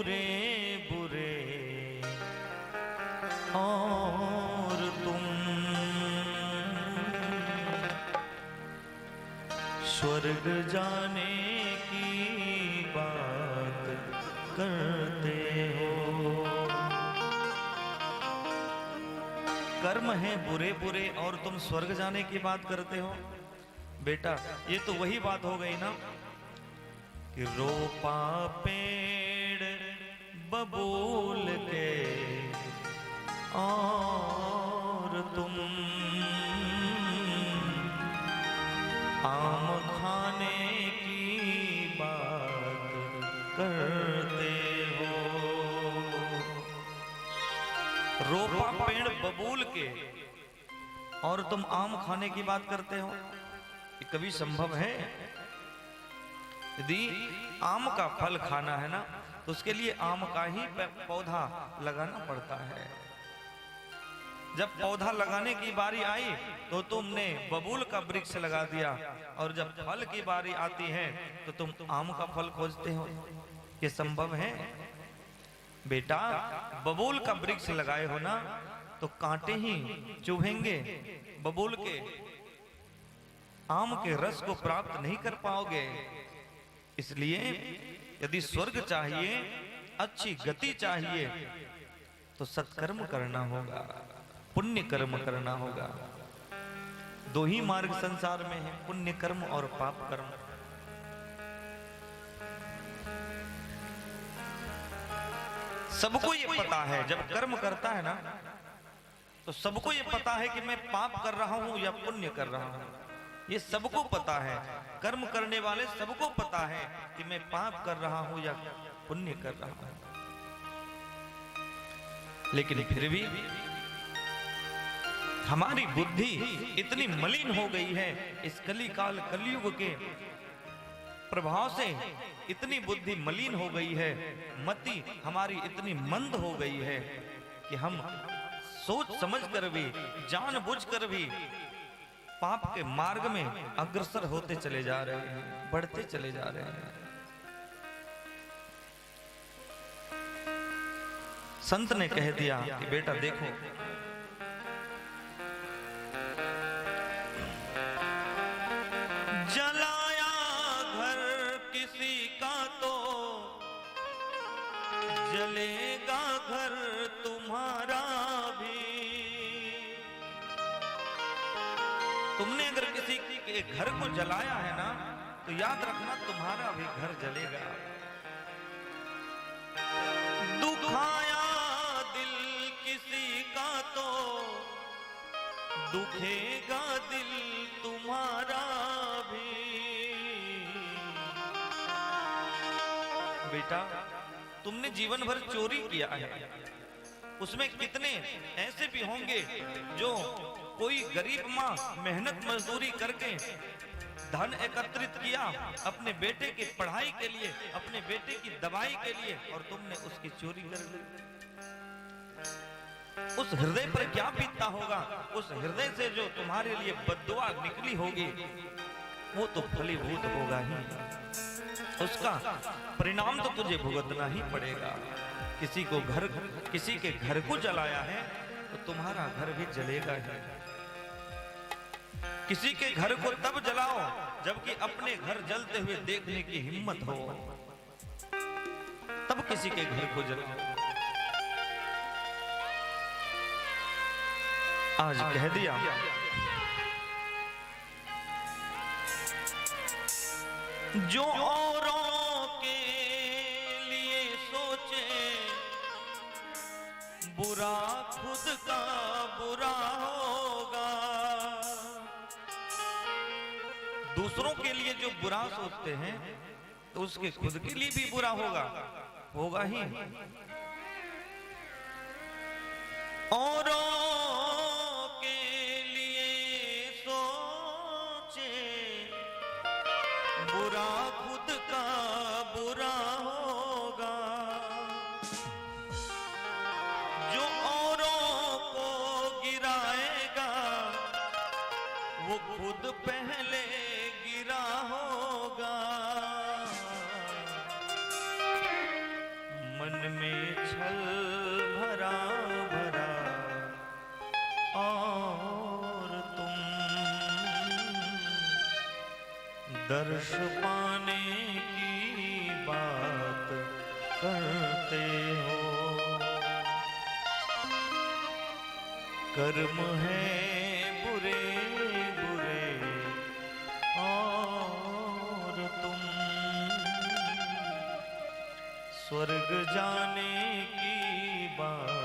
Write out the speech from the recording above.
बुरे बुरे और तुम स्वर्ग जाने की बात करते हो। कर्म है बुरे बुरे और तुम स्वर्ग जाने की बात करते हो। बेटा ये तो वही बात हो गई ना कि रोपा पेड़ बबूल के और तुम आम खाने की बात करते हो। रोपा पेड़ बबूल के और तुम आम खाने की बात करते हो। ये कभी संभव है? यदि आम का फल खाना है ना तो उसके लिए आम का ही पौधा लगाना पड़ता है। जब पौधा लगाने की बारी आई तो तुमने बबूल का वृक्ष लगा दिया और जब फल की बारी आती है तो तुम आम का फल खोजते हो। ये संभव है? बेटा बबूल का वृक्ष लगाए हो ना तो कांटे ही चुभेंगे, बबूल के आम के रस को प्राप्त नहीं कर पाओगे। इसलिए यदि स्वर्ग चाहिए, अच्छी गति चाहिए तो सत्कर्म करना होगा, पुण्य कर्म करना होगा। दो ही मार्ग संसार में है, पुण्य कर्म और पाप कर्म। सबको ये पता है जब कर्म करता है ना तो सबको ये पता है कि मैं पाप कर रहा हूं या पुण्य कर रहा हूं। ये सबको पता है, कर्म करने वाले सबको पता है कि मैं पाप कर रहा हूं या पुण्य कर रहा हूं। लेकिन फिर भी हमारी बुद्धि इतनी मलिन हो गई है, इस कलिकाल कलयुग के प्रभाव से इतनी बुद्धि मलिन हो गई है, मति हमारी इतनी मंद हो गई है कि हम सोच समझ कर भी, जानबूझ कर भी पाप के मार्ग में अग्रसर होते चले जा रहे हैं, बढ़ते चले जा रहे हैं। संत ने कह दिया कि बेटा देखो, जलाया घर किसी का तो जलेगा घर तुम्हारा भी। तुमने अगर किसी के घर को जलाया है ना तो याद रखना तुम्हारा भी घर जलेगा। दुखाया दिल किसी का तो दुखेगा दिल तुम्हारा भी। बेटा तुमने जीवन भर चोरी किया है, उसमें कितने ऐसे भी होंगे जो कोई गरीब माँ मेहनत मजदूरी करके धन एकत्रित किया अपने बेटे की पढ़ाई के लिए, अपने बेटे की दवाई के लिए, और तुमने उसकी चोरी कर ली। उस हृदय पर क्या बीतता होगा? उस हृदय से जो तुम्हारे लिए बद्दुआ निकली होगी वो तो फलीभूत होगा ही, उसका परिणाम तो तुझे भुगतना ही पड़ेगा। किसी के घर को जलाया है तो तुम्हारा घर भी जलेगा ही। किसी के घर को तब जलाओ जबकि अपने घर जलते हुए देखने की हिम्मत हो, तब किसी के घर को जलाओ। आज कह दिया जो औरों के लिए सोचे बुरा खुद का बुरा होगा। दूसरों के लिए जो बुरा सोचते हैं तो उसके खुद के लिए भी बुरा होगा ही। औरों के लिए सोचे बुरा खुद का बुरा होगा। जो औरों को गिराएगा वो खुद पहले गिरा होगा। मन दर्श पाने की बात करते हो। कर्म है बुरे बुरे और तुम स्वर्ग जाने की बात